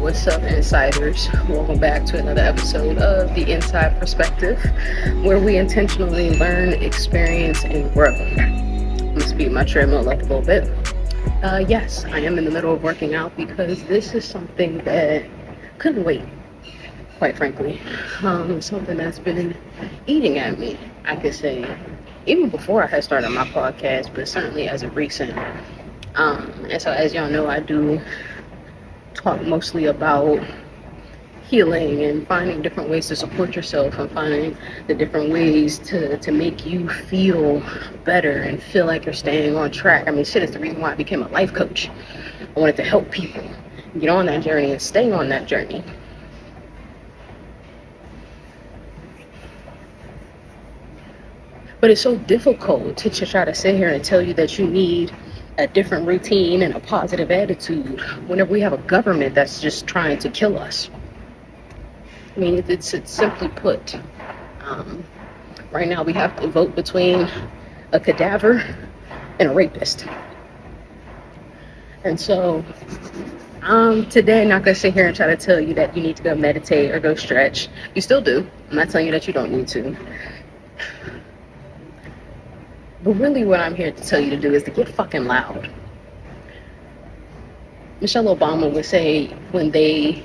What's up, insiders? Welcome back to another episode of The Inside Perspective, where we intentionally learn, experience, and grow. I'm going to speed my treadmill up a little bit. Yes, I am in the middle of working out because this is something that couldn't wait, quite frankly. Something that's been eating at me, I could say, even before I had started my podcast, but certainly as of recent. And so, as y'all know, I do talk mostly about healing and finding different ways to support yourself and finding the different ways to make you feel better and feel like you're staying on track. I mean, shit, it's the reason why I became a life coach. I wanted to help people get on that journey and stay on that journey. But it's so difficult to try to sit here and tell you that you need a different routine and a positive attitude whenever we have a government that's just trying to kill us. I mean, it's simply put. Right now we have to vote between a cadaver and a rapist. And so today I'm not going to sit here and try to tell you that you need to go meditate or go stretch. You still do. I'm not telling you that you don't need to. But really what I'm here to tell you to do is to get fucking loud. Michelle Obama would say, when they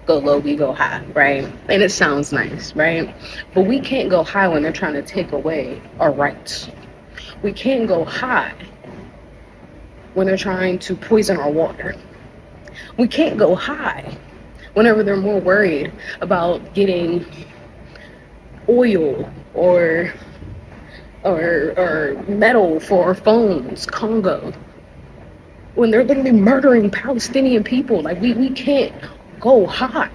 go low, we go high, right? And it sounds nice, right? But we can't go high when they're trying to take away our rights. We can't go high when they're trying to poison our water. We can't go high whenever they're more worried about getting oil or metal for our phones, Congo, when they're literally murdering Palestinian people. Like, we can't go high.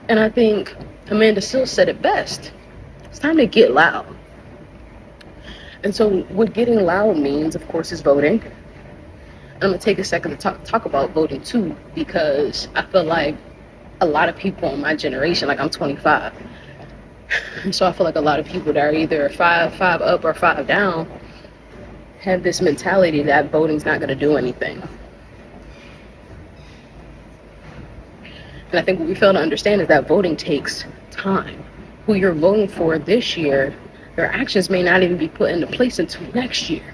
And I think Amanda Seales said it best. It's time to get loud. And so what getting loud means, of course, is voting. And I'm going to take a second to talk about voting too, because I feel like a lot of people in my generation, like I'm 25, and so I feel like a lot of people that are either five up or 5 down have this mentality that voting's not going to do anything. And I think what we fail to understand is that voting takes time. Who you're voting for this year, their actions may not even be put into place until next year.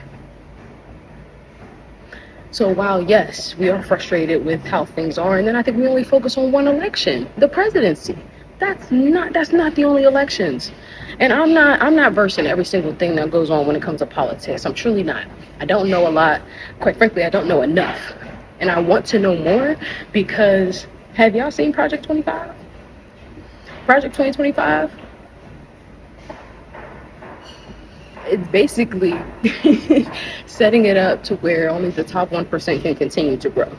So while, yes, we are frustrated with how things are, and then I think we only focus on one election, the presidency. That's not the only elections. And I'm not versed in every single thing that goes on when it comes to politics. I'm truly not. I don't know a lot. Quite frankly, I don't know enough. And I want to know more because, have y'all seen Project 25? Project 2025? It's basically setting it up to where only the top 1% can continue to grow.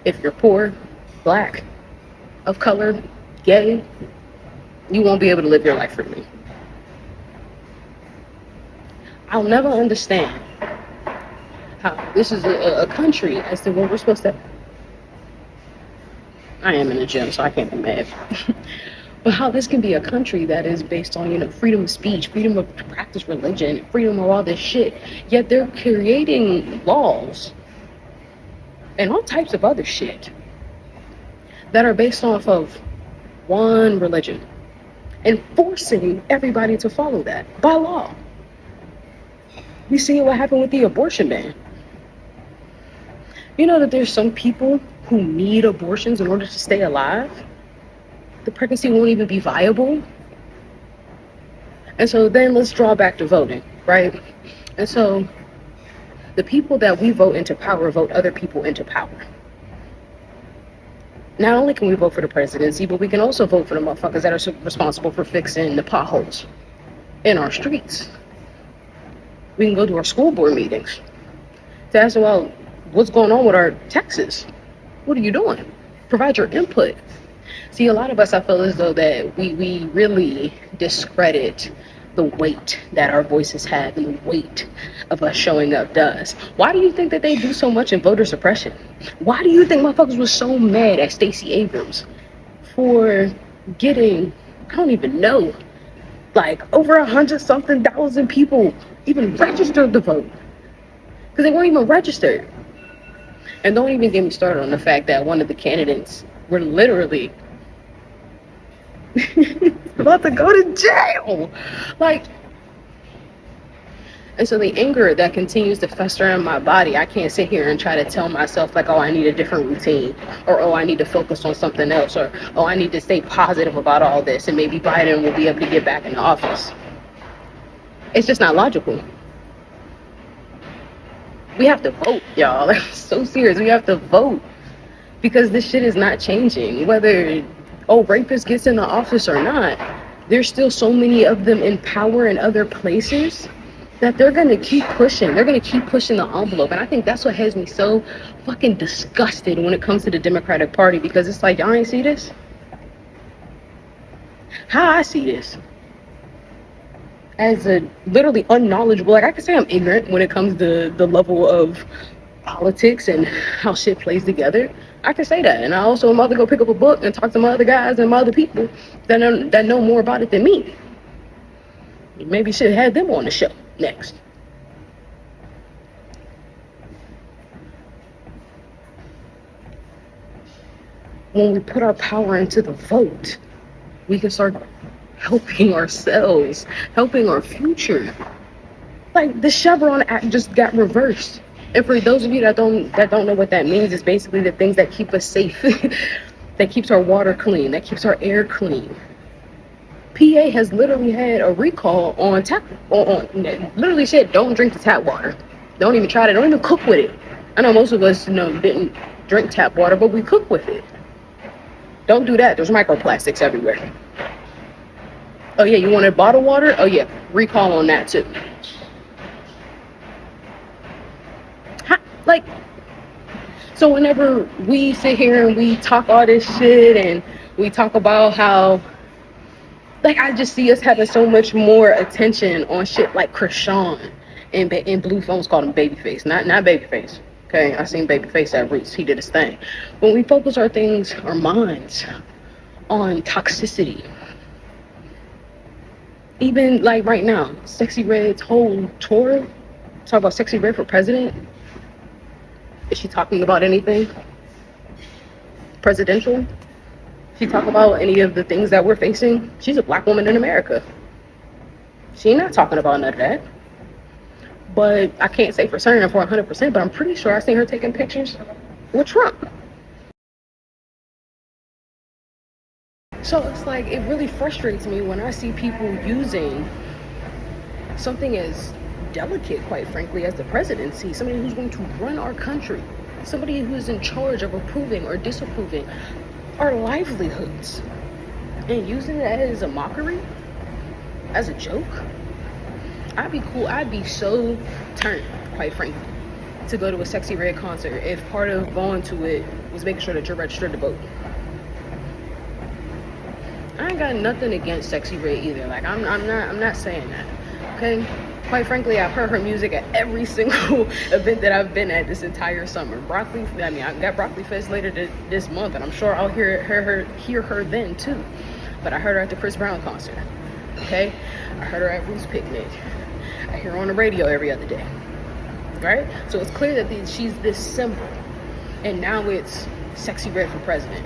If you're poor, black, of color, gay, you won't be able to live your life freely. I'll never understand how this is a country as to what we're supposed to. I am in the gym, so I can't be mad. But how this can be a country that is based on, freedom of speech, freedom of practice religion, freedom of all this shit, yet they're creating laws and all types of other shit that are based off of one religion and forcing everybody to follow that by law. We see what happened with the abortion ban. You know that there's some people who need abortions in order to stay alive? The pregnancy won't even be viable. And so then let's draw back to voting, right? And so the people that we vote into power vote other people into power. Not only can we vote for the presidency, but we can also vote for the motherfuckers that are responsible for fixing the potholes in our streets. We can go to our school board meetings to ask, well, what's going on with our taxes? What are you doing? Provide your input. See, a lot of us, I feel as though that we really discredit the weight that our voices have and the weight of us showing up does. Why do you think that they do so much in voter suppression? Why do you think motherfuckers was so mad at Stacey Abrams for getting, I don't even know, like over 100-something thousand people even registered to vote? Because they weren't even registered. And don't even get me started on the fact that one of the candidates were literally about to go to jail. Like, and so the anger that continues to fester in my body, I can't sit here and try to tell myself like, oh, I need a different routine, or oh, I need to focus on something else, or oh, I need to stay positive about all this, and maybe Biden will be able to get back in the office. It's just not logical. We have to vote, y'all. Like, so serious. We have to vote because this shit is not changing. Whether rapist gets in the office or not, there's still so many of them in power in other places that they're gonna keep pushing. They're gonna keep pushing the envelope, and I think that's what has me so fucking disgusted when it comes to the Democratic Party, because it's like, y'all ain't see this. How I see this, as a literally unknowledgeable, like I can say I'm ignorant when it comes to the level of politics and how shit plays together. I can say that, and I also am about to go pick up a book and talk to my other guys and my other people that know more about it than me. Maybe should have them on the show next. When we put our power into the vote, we can start helping ourselves, helping our future. Like, the Chevron Act just got reversed. And for those of you that don't know what that means, it's basically the things that keep us safe, that keeps our water clean, that keeps our air clean. PA has literally had a recall on literally said, don't drink the tap water. Don't even try to, don't even cook with it. I know most of us, didn't drink tap water, but we cook with it. Don't do that. There's microplastics everywhere. Oh yeah, you wanted bottled water? Oh yeah, recall on that too. So whenever we sit here and we talk all this shit and we talk about how, like, I just see us having so much more attention on shit like Krishan and Blue Phones called him Babyface, not Babyface. Okay, I seen Babyface at Reese. He did his thing. When we focus our minds on toxicity, even like right now, Sexy Red's whole tour, talk about Sexy Red for president. Is she talking about anything presidential? She talk about any of the things that we're facing? She's a black woman in America. She not talking about none of that. But I can't say for certain for 100%, but I'm pretty sure I seen her taking pictures with Trump. So it's like, it really frustrates me when I see people using something as delicate, quite frankly, as the presidency, somebody who's going to run our country, somebody who's in charge of approving or disapproving our livelihoods, and using that as a mockery, as a joke. I'd be so turned, quite frankly, to go to a Sexy Red concert if part of going to it was making sure that you're registered to vote. I ain't got nothing against Sexy Red either. Like, I'm not saying that. Okay? Quite frankly, I've heard her music at every single event that I've been at this entire summer. I got Broccoli Fest later this month, and I'm sure I'll hear her then too. But I heard her at the Chris Brown concert. Okay? I heard her at Ruth's Picnic. I hear her on the radio every other day. Right? So it's clear that she's this symbol. And now it's Sexy Red for president.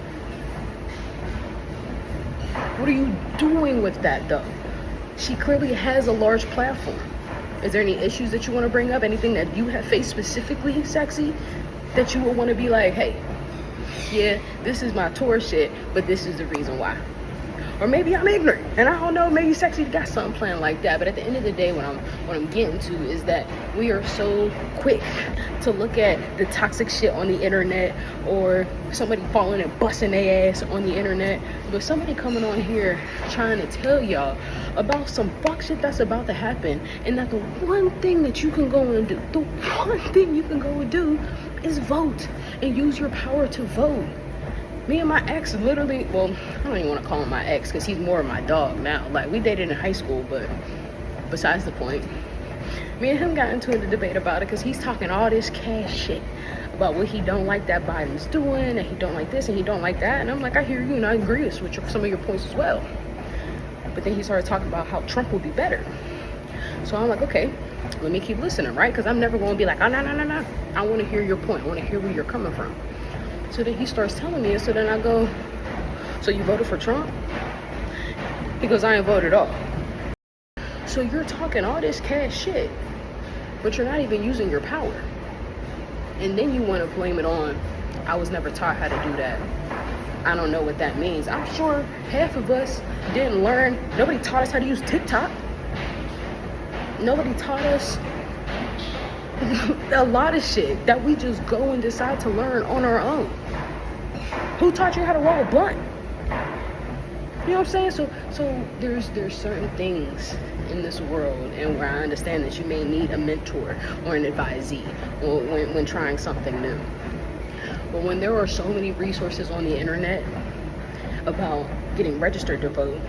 What are you doing with that, though? She clearly has a large platform. Is there any issues that you want to bring up? Anything that you have faced specifically, Sexy, that you would want to be like, hey, yeah, this is my tour shit, but this is the reason why? Or maybe I'm ignorant, and I don't know, maybe Sexy got something planned like that. But at the end of the day, what I'm getting to is that we are so quick to look at the toxic shit on the internet, or somebody falling and busting their ass on the internet, but somebody coming on here trying to tell y'all about some fuck shit that's about to happen, and that the one thing that you can go and do, is vote and use your power to vote. Me and my ex literally, well, I don't even want to call him my ex because he's more of my dog now. Like, we dated in high school, but besides the point. Me and him got into a debate about it because he's talking all this cash shit about what he don't like that Biden's doing, and he don't like this and he don't like that. And I'm like, I hear you and I agree with some of your points as well. But then he started talking about how Trump would be better. So I'm like, okay, let me keep listening, right? Because I'm never going to be like, oh, no, no, no, no. I want to hear your point. I want to hear where you're coming from. So then he starts telling me, and so then I go, so you voted for Trump? He goes, I ain't voted at all. So you're talking all this cash shit, but you're not even using your power. And then you want to blame it on, I was never taught how to do that. I don't know what that means. I'm sure half of us didn't learn. Nobody taught us how to use TikTok. Nobody taught us a lot of shit that we just go and decide to learn on our own. Who taught you how to roll a blunt? You know what I'm saying? So there's certain things in this world, and where I understand that you may need a mentor or an advisee or when trying something new. But when there are so many resources on the internet about getting registered to vote,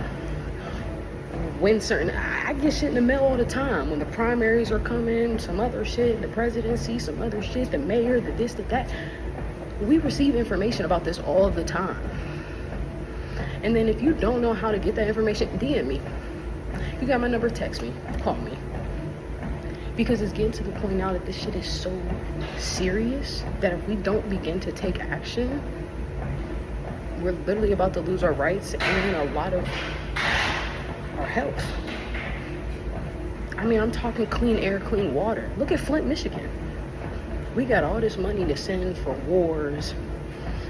I get shit in the mail all the time. When the primaries are coming, some other shit, the presidency, some other shit, the mayor, the this, the that. We receive information about this all the time. And then if you don't know how to get that information, DM me. You got my number, text me, call me. Because it's getting to the point now that this shit is so serious that if we don't begin to take action, we're literally about to lose our rights and a lot of our health. I mean, I'm talking clean air, clean water. Look at Flint, Michigan. We got all this money to send for wars,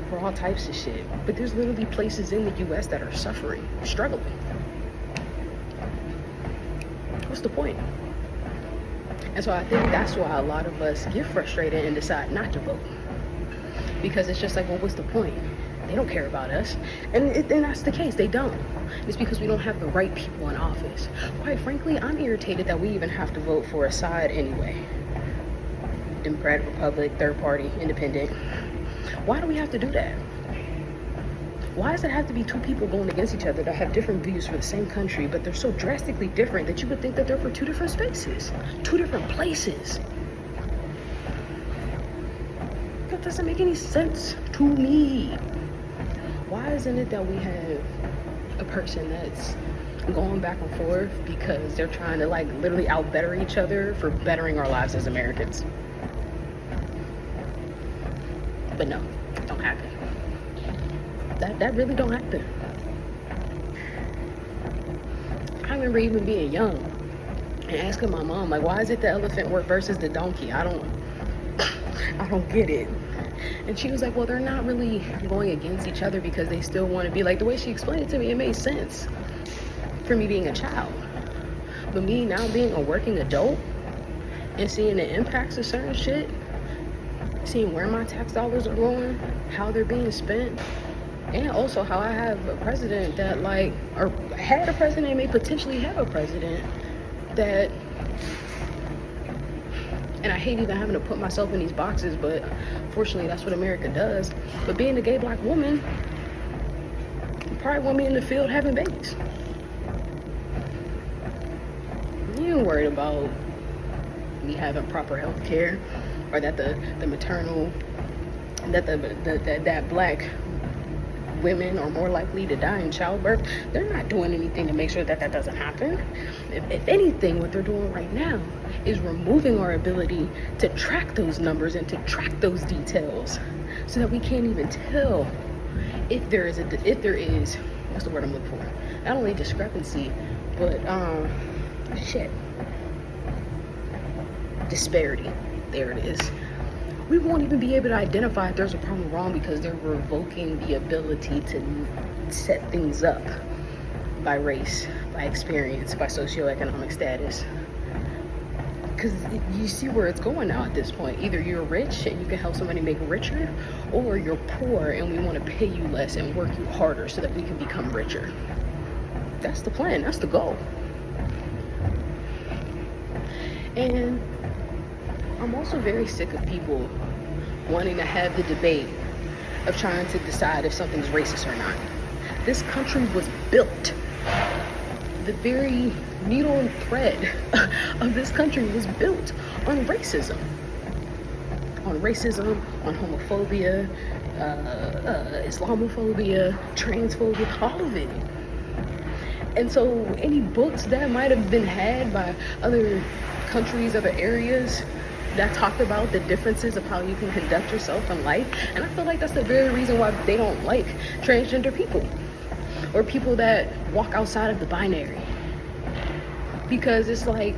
for all types of shit. But there's literally places in the U.S. that are suffering, struggling. What's the point? And so I think that's why a lot of us get frustrated and decide not to vote. Because it's just like, well, what's the point? They don't care about us. And that's the case. They don't. It's because we don't have the right people in office. Quite frankly, I'm irritated that we even have to vote for a side anyway. Democratic, Republic, third party, independent. Why do we have to do that? Why does it have to be two people going against each other that have different views for the same country, but they're so drastically different that you would think that they're for two different spaces, two different places? That doesn't make any sense to me. Why isn't it that we have a person that's going back and forth because they're trying to like literally out-better each other for bettering our lives as Americans? But no, it don't happen. That really don't happen. I remember even being young and asking my mom, like, why is it the elephant work versus the donkey? I don't get it. And she was like, well, they're not really going against each other because they still want to be like, the way she explained it to me, it made sense for me being a child. But me now being a working adult and seeing the impacts of certain shit, seeing where my tax dollars are going, how they're being spent, and also how I have a president that or had a president, may potentially have a president that, and I hate even having to put myself in these boxes, but fortunately that's what America does. But being a gay black woman, you probably want me in the field having babies. You ain't worried about me having proper health care, or that the maternal, that black women are more likely to die in childbirth. They're not doing anything to make sure that doesn't happen. If anything, what they're doing right now is removing our ability to track those numbers and to track those details, so that we can't even tell if there is what's the word I'm looking for? Not only discrepancy, but disparity. There it is. We won't even be able to identify if there's a problem wrong because they're revoking the ability to set things up by race, by experience, by socioeconomic status. Because you see where it's going now at this point. Either you're rich and you can help somebody make richer, or you're poor and we want to pay you less and work you harder so that we can become richer. That's the plan. That's the goal. And I'm also very sick of people wanting to have the debate of trying to decide if something's racist or not. This country was built. The very needle and thread of this country was built on racism. On homophobia, Islamophobia, transphobia, all of it. And so any books that might have been had by other countries, other areas, that talked about the differences of how you can conduct yourself in life. And I feel like that's the very reason why they don't like transgender people or people that walk outside of the binary. Because it's like,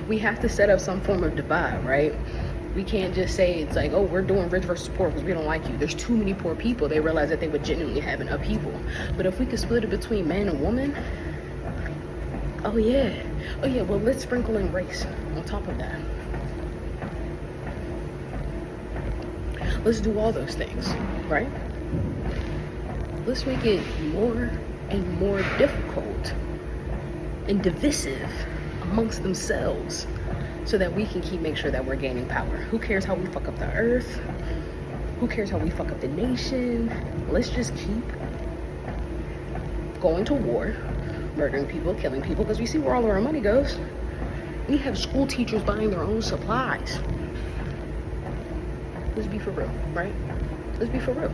we have to set up some form of divide, right? We can't just say it's like, oh, we're doing rich versus poor because we don't like you. There's too many poor people. They realize that they would genuinely have enough people. But if we could split it between man and woman, oh yeah, well, let's sprinkle in race on top of that. Let's do all those things, right? Let's make it more and more difficult and divisive amongst themselves so that we can keep making sure that we're gaining power. Who cares how we fuck up the earth? Who cares how we fuck up the nation? Let's just keep going to war, murdering people, killing people, because we see where all of our money goes. We have school teachers buying their own supplies. Let's be for real, right? Let's be for real.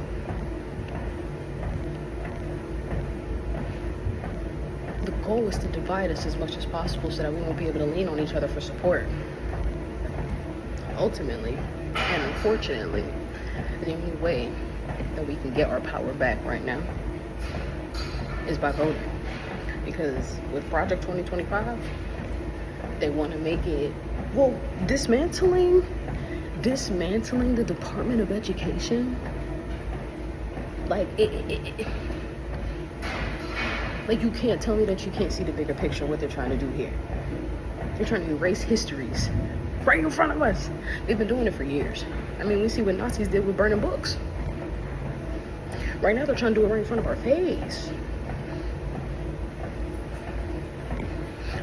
The goal is to divide us as much as possible so that we won't be able to lean on each other for support. Ultimately, and unfortunately, the only way that we can get our power back right now is by voting. Because with Project 2025, they want to make it, well, dismantling the Department of Education, like like you can't tell me that you can't see the bigger picture of what they're trying to do here. They're trying to erase histories right in front of us. They've been doing it for years. I mean, we see what Nazis did with burning books. Right now they're trying to do it right in front of our face.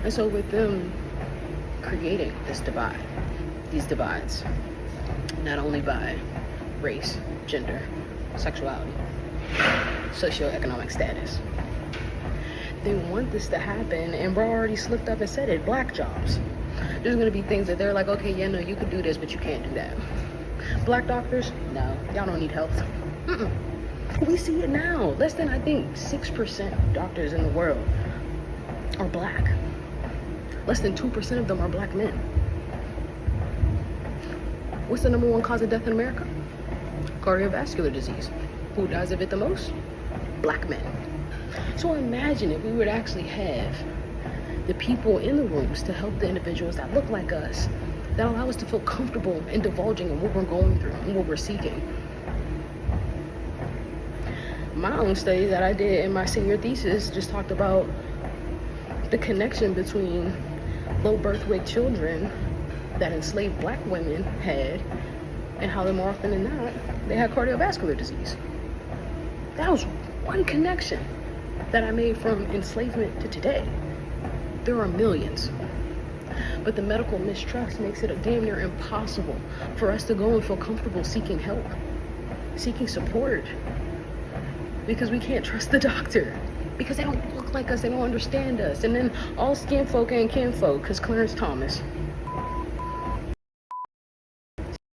And so with them creating this divide, these divides, not only by race, gender, sexuality, socioeconomic status, they want this to happen, and we're already slipped up and said it, black jobs. There's gonna be things that they're like, okay, yeah, no, you could do this, but you can't do that. Black doctors, no, y'all don't need health. We see it now. Less than, I think, 6% of doctors in the world are black. Less than 2% of them are black men. What's the number one cause of death in America? Cardiovascular disease. Who dies of it the most? Black men. So imagine if we would actually have the people in the rooms to help the individuals that look like us, that allow us to feel comfortable in divulging in what we're going through and what we're seeking. My own study that I did in my senior thesis just talked about the connection between low birth weight children that enslaved black women had and how they more often than not, they had cardiovascular disease. That was one connection that I made from enslavement to today. There are millions. But the medical mistrust makes it damn near impossible for us to go and feel comfortable seeking help, seeking support, because we can't trust the doctor, because they don't look like us, they don't understand us. And then all skin folk ain't kinfolk, because Clarence Thomas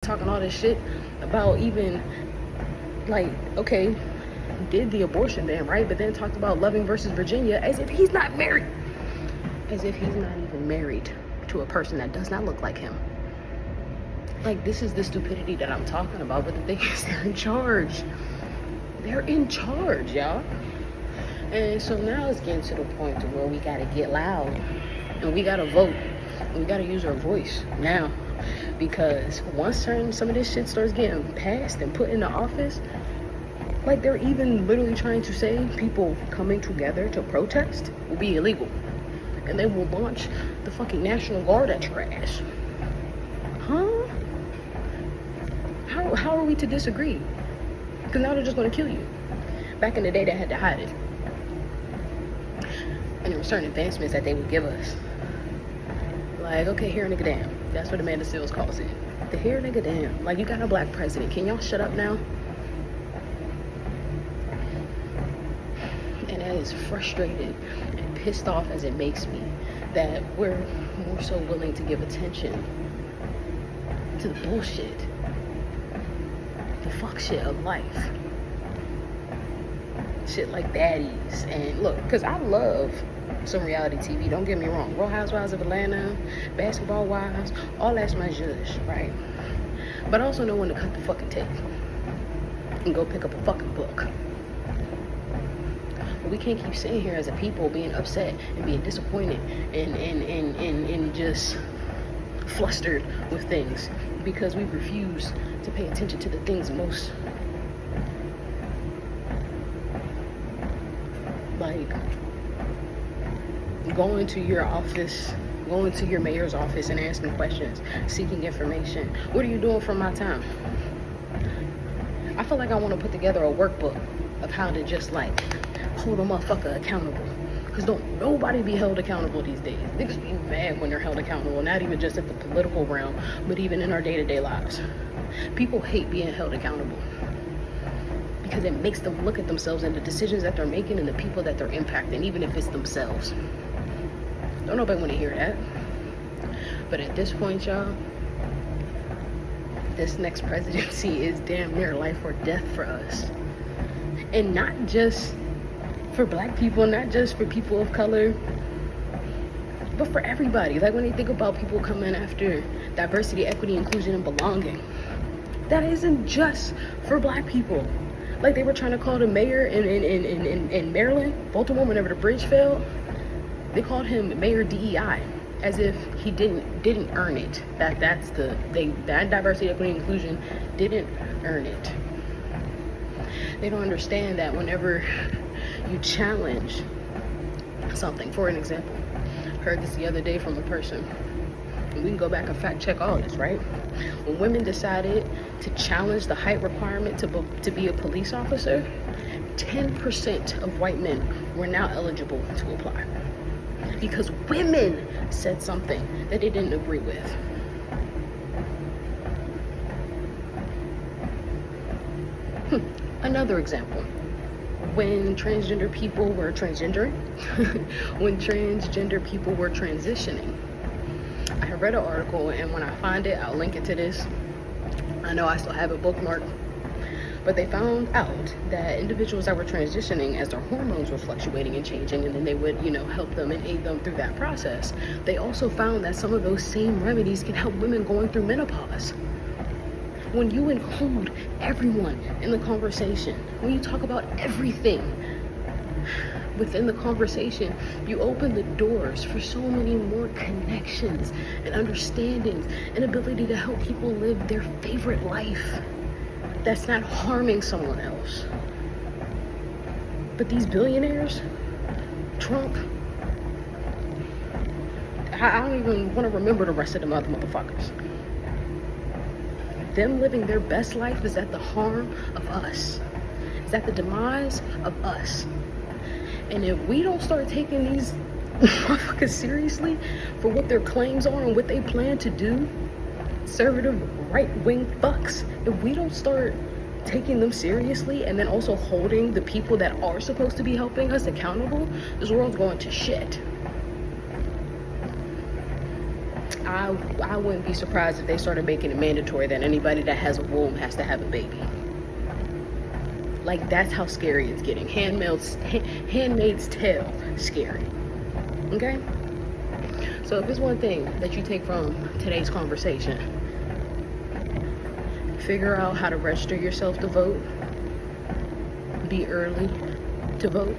talking all this shit about even, like, okay, did the abortion ban, right? But then talked about Loving versus Virginia as if he's not married. As if he's not even married to a person that does not look like him. Like, this is the stupidity that I'm talking about, but the thing is, they're in charge. They're in charge, y'all. And so now it's getting to the point to where we gotta get loud and we gotta vote and we gotta use our voice now, because once some of this shit starts getting passed and put into office, like they're even literally trying to say people coming together to protest will be illegal, and they will launch the fucking National Guard at your ass. Huh? How are we to disagree? Because now they're just gonna kill you. Back in the day, they had to hide it. And there were certain advancements that they would give us. Like, okay, here nigga damn. That's what Amanda Seals calls it. The here nigga damn. Like, you got a black president. Can y'all shut up now? And as frustrated and pissed off as it makes me that we're more so willing to give attention to the bullshit, the fuck shit of life, shit like Baddies. And look, because I love some reality TV, don't get me wrong. Real Housewives of Atlanta, Basketball Wives, all that's my zhuzh, right? But I also know when to cut the fucking tape and go pick up a fucking book. But we can't keep sitting here as a people being upset and being disappointed and just flustered with things because we refuse to pay attention to the things most, like going to your office, going to your mayor's office and asking questions, seeking information. What are you doing for my time? I feel like I want to put together a workbook of how to just like hold a motherfucker accountable. Because don't nobody be held accountable these days. Niggas be mad when they're held accountable, not even just at the political realm, but even in our day-to-day lives. People hate being held accountable because it makes them look at themselves and the decisions that they're making and the people that they're impacting, even if it's themselves. Don't nobody want to hear that. But at this point, y'all, this next presidency is damn near life or death for us. And not just for black people, not just for people of color, but for everybody. Like when you think about people coming after diversity, equity, inclusion, and belonging, that isn't just for black people. Like they were trying to call the mayor in Maryland, Baltimore, whenever the bridge fell, they called him Mayor DEI, as if he didn't earn it. That diversity, equity, inclusion didn't earn it. They don't understand that whenever you challenge something, for an example, I heard this the other day from a person, and we can go back and fact check all this, right? When women decided to challenge the height requirement to be a police officer, 10% of white men were now eligible to apply because women said something that they didn't agree with. Another example, when transgender people were transitioning, I had read an article, and when I find it, I'll link it to this. I know I still have it bookmarked, but they found out that individuals that were transitioning, as their hormones were fluctuating and changing, and then they would, help them and aid them through that process. They also found that some of those same remedies can help women going through menopause. When you include everyone in the conversation, when you talk about everything within the conversation, you open the doors for so many more connections and understandings and ability to help people live their favorite life that's not harming someone else. But these billionaires, Trump, I don't even want to remember the rest of them other motherfuckers. Them living their best life is at the harm of us. It's at the demise of us. And if we don't start taking these motherfuckers seriously for what their claims are and what they plan to do, conservative right-wing fucks, if we don't start taking them seriously and then also holding the people that are supposed to be helping us accountable, this world's going to shit. I wouldn't be surprised if they started making it mandatory that anybody that has a womb has to have a baby. Like, that's how scary it's getting. Handmaid's Tale scary. Okay? So if there's one thing that you take from today's conversation, figure out how to register yourself to vote. Be early to vote.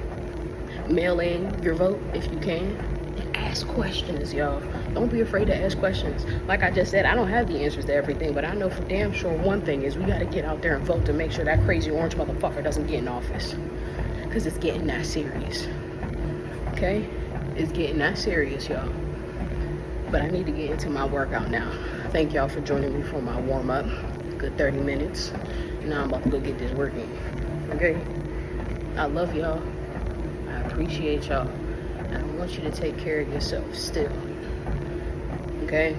Mail in your vote if you can. And ask questions, y'all. Don't be afraid to ask questions. Like I just said, I don't have the answers to everything, but I know for damn sure one thing is we got to get out there and vote to make sure that crazy orange motherfucker doesn't get in office. Because it's getting that serious. Okay? It's getting that serious, y'all. But I need to get into my workout now. Thank y'all for joining me for my warm-up. Good 30 minutes. Now I'm about to go get this work in. Okay? I love y'all. I appreciate y'all. And I want you to take care of yourself still. Okay?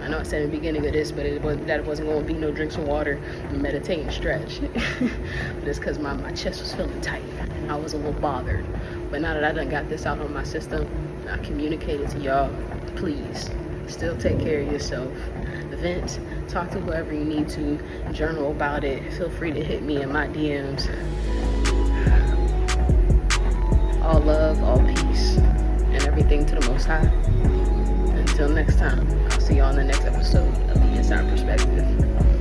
I know I said in the beginning of this, but it wasn't going to be no drinks of water and meditate and stretch. But it's because my chest was feeling tight. I was a little bothered. But now that I done got this out on my system, I communicated to y'all, please, still take care of yourself. Vent, talk to whoever you need to, journal about it. Feel free to hit me in my DMs. All love, all peace, and everything to the Most High. Until next time, I'll see you on the next episode of The Inside Perspective.